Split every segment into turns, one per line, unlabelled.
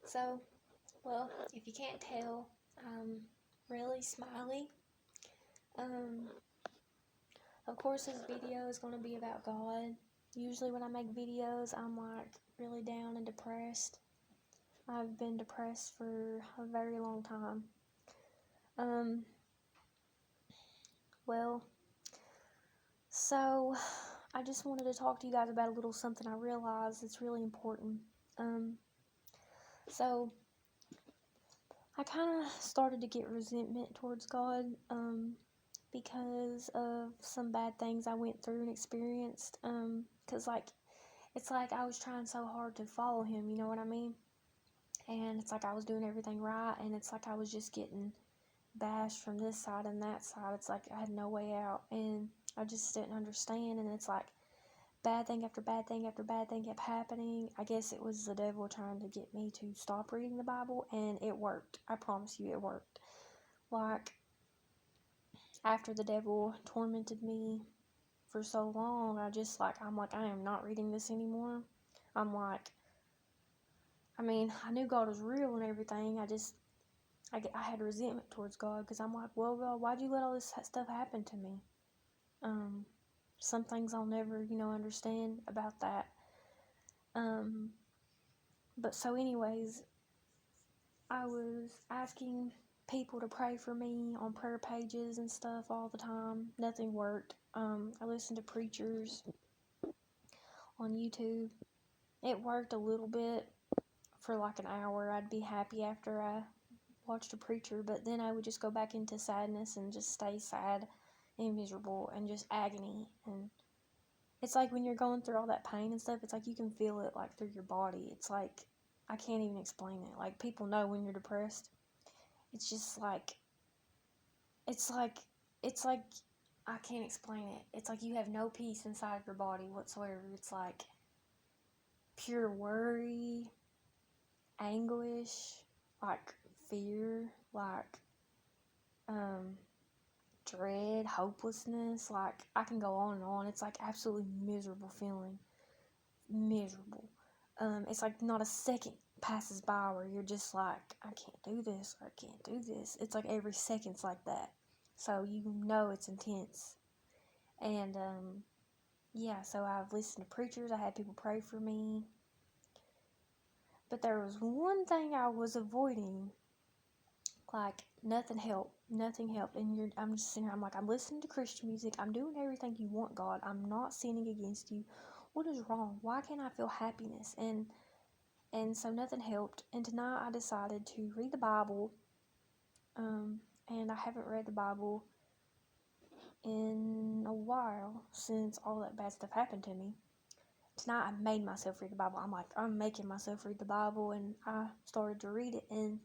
So, well, if you can't tell, I'm really smiley. Um, of course, this video is going to be about God. Usually, when I make videos, I'm like really down and depressed. I've been depressed for a very long time. Um, well, so I just wanted to talk to you guys about a little something I realized it's really important. So I kind of started to get resentment towards God, because of some bad things I went through and experienced. Cause it's like I was trying so hard to follow Him, you know what I mean? And it's like I was doing everything right, and it's like I was just getting bashed from this side and that side. It's like I had no way out, and I just didn't understand. And it's like bad thing after bad thing after bad thing kept happening. I guess it was the devil trying to get me to stop reading the Bible, and it worked. I promise you, it worked. Like, after the devil tormented me for so long, I'm like, I am not reading this anymore. I'm like, I knew God was real and everything. I had resentment towards God because I'm like, well, God, why'd you let all this stuff happen to me? Some things I'll never, understand about that. But so anyways, I was asking people to pray for me on prayer pages and stuff all the time. Nothing worked. I listened to preachers on YouTube. It worked a little bit for like an hour. I'd be happy after I watched a preacher, but then I would just go back into sadness and just stay sad and miserable and just agony. And it's like when you're going through all that pain and stuff, it's like you can feel it like through your body. It's like I can't even explain it. Like, people know when you're depressed. It's just like it's like I can't explain it. It's like you have no peace inside your body whatsoever. It's like pure worry, anguish, like fear, like dread, hopelessness. Like, I can go on and on. It's like absolutely miserable feeling. Miserable. It's like not a second passes by where you're just like, I can't do this, or I can't do this. It's like every second's like that. So you know it's intense. And yeah, so I've listened to preachers, I had people pray for me. But there was one thing I was avoiding. Like, nothing helped. Nothing helped. And I'm just sitting here, I'm like, I'm listening to Christian music. I'm doing everything you want, God. I'm not sinning against you. What is wrong? Why can't I feel happiness? And so nothing helped. And tonight I decided to read the Bible. And I haven't read the Bible in a while since all that bad stuff happened to me. Tonight I made myself read the Bible. I'm like, I'm making myself read the Bible, and I started to read it, and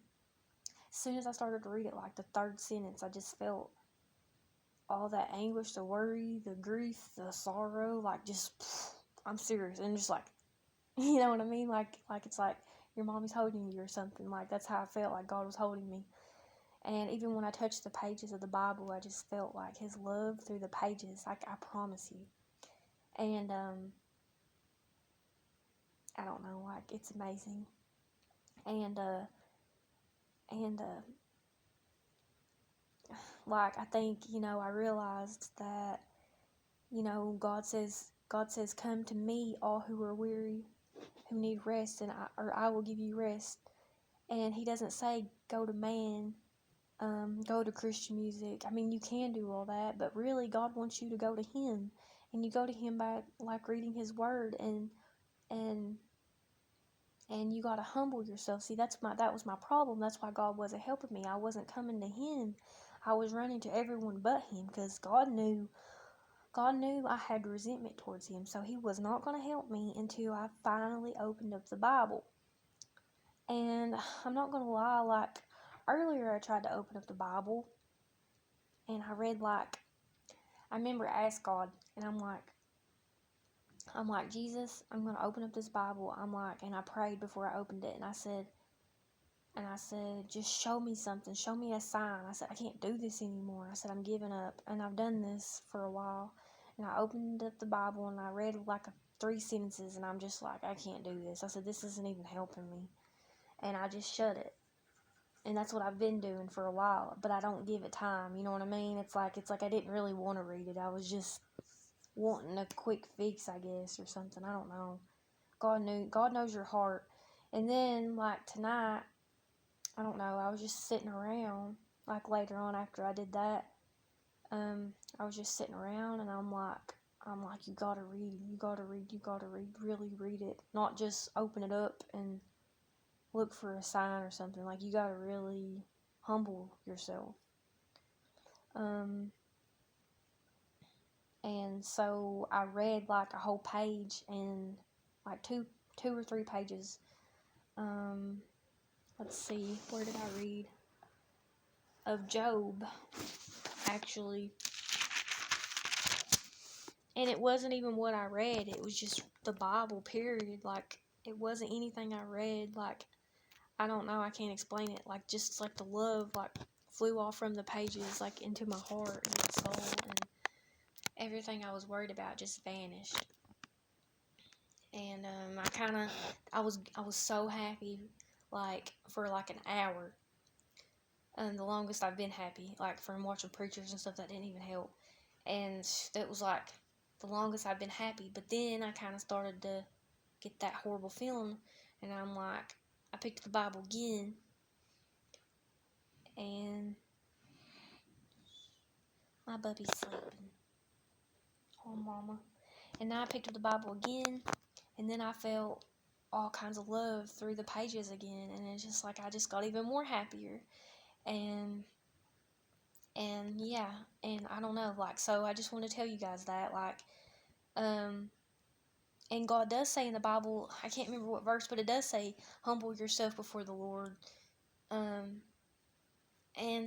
as soon as I started to read it, like the third sentence, I just felt all that anguish, the worry, the grief, the sorrow, like just, I'm serious, and just like, you know what I mean? Like it's like your mommy's holding you or something. Like, that's how I felt, like God was holding me. And even when I touched the pages of the Bible, I just felt like His love through the pages, like, I promise you. And, I don't know, like, it's amazing. And, like, I think, I realized that, God says, come to me, all who are weary, who need rest, and I will give you rest. And He doesn't say, go to man, go to Christian music. I mean, you can do all that, but really, God wants you to go to Him. And you go to Him by, like, reading His Word, and you gotta humble yourself. See, that was my problem. That's why God wasn't helping me. I wasn't coming to Him. I was running to everyone but Him, because God knew I had resentment towards Him. So He was not going to help me until I finally opened up the Bible. And I'm not going to lie, like, earlier I tried to open up the Bible, and I read, like, I remember I asked God, and I'm like, Jesus, I'm going to open up this Bible. And I prayed before I opened it, and I said, just show me something. Show me a sign. I said, I can't do this anymore. I said, I'm giving up. And I've done this for a while. And I opened up the Bible, and I read like 3 sentences, and I'm just like, I can't do this. I said, this isn't even helping me. and I just shut it. And that's what I've been doing for a while, but I don't give it time. You know what I mean? It's like I didn't really want to read it. I was just wanting a quick fix, I guess, or something. I don't know. God knows your heart. And then like tonight, I don't know. I was just sitting around like later on after I did that. I was just sitting around, and I'm like, you gotta read, really read it, not just open it up and look for a sign or something. Like, you gotta really humble yourself. And so I read like a whole page and like two or three pages. Let's see, where did I read? Of Job, actually. And it wasn't even what I read, it was just the Bible, period. Like, it wasn't anything I read. Like, I don't know, I can't explain it. Like, just like the love, like, flew off from the pages, like, into my heart and my soul, and everything I was worried about just vanished. And I was so happy, like, for like an hour. And the longest I've been happy, like, from watching preachers and stuff, that didn't even help. And that was like the longest I've been happy. But then I kind of started to get that horrible feeling, and I'm like, I picked up the Bible again, and my puppy's sleeping. Oh, mama. And now I picked up the Bible again, and then I felt all kinds of love through the pages again, and it's just like I just got even more happier. And yeah, and I don't know, like, so I just want to tell you guys that, like, and God does say in the Bible, I can't remember what verse, but it does say, humble yourself before the Lord, and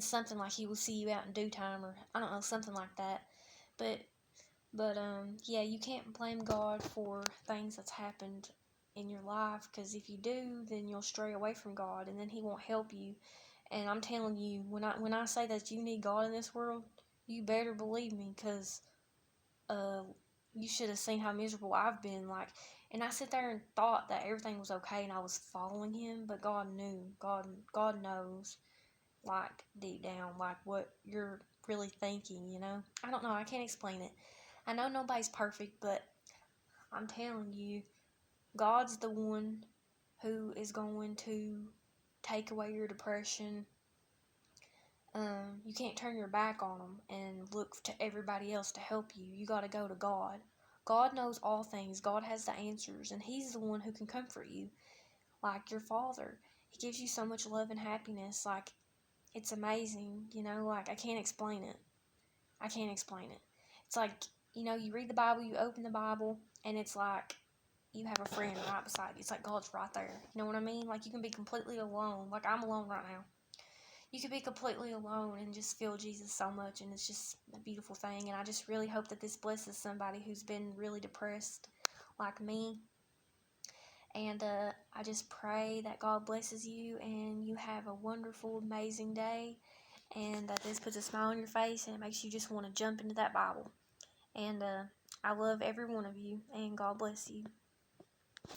something like He will see you out in due time, or I don't know, something like that. But yeah, you can't blame God for things that's happened in your life, because if you do, then you'll stray away from God, and then He won't help you. And I'm telling you, when I say that you need God in this world, you better believe me, because you should have seen how miserable I've been. Like, and I sit there and thought that everything was okay and I was following Him, but God knew. God knows, like, deep down, like, what you're really thinking, you know? I don't know, I can't explain it. I know nobody's perfect, but I'm telling you, God's the one who is going to take away your depression. You can't turn your back on them and look to everybody else to help you. You got to go to God. God knows all things. God has the answers, and He's the one who can comfort you, like your Father. He gives you so much love and happiness. Like, it's amazing, you know? Like, I can't explain it. I can't explain it. It's like, you know, you read the Bible, you open the Bible, and it's like you have a friend right beside you. It's like God's right there. You know what I mean? Like, you can be completely alone. Like, I'm alone right now. You could be completely alone and just feel Jesus so much, and it's just a beautiful thing. And I just really hope that this blesses somebody who's been really depressed like me. And I just pray that God blesses you and you have a wonderful, amazing day, and that this puts a smile on your face and it makes you just want to jump into that Bible. And I love every one of you, and God bless you.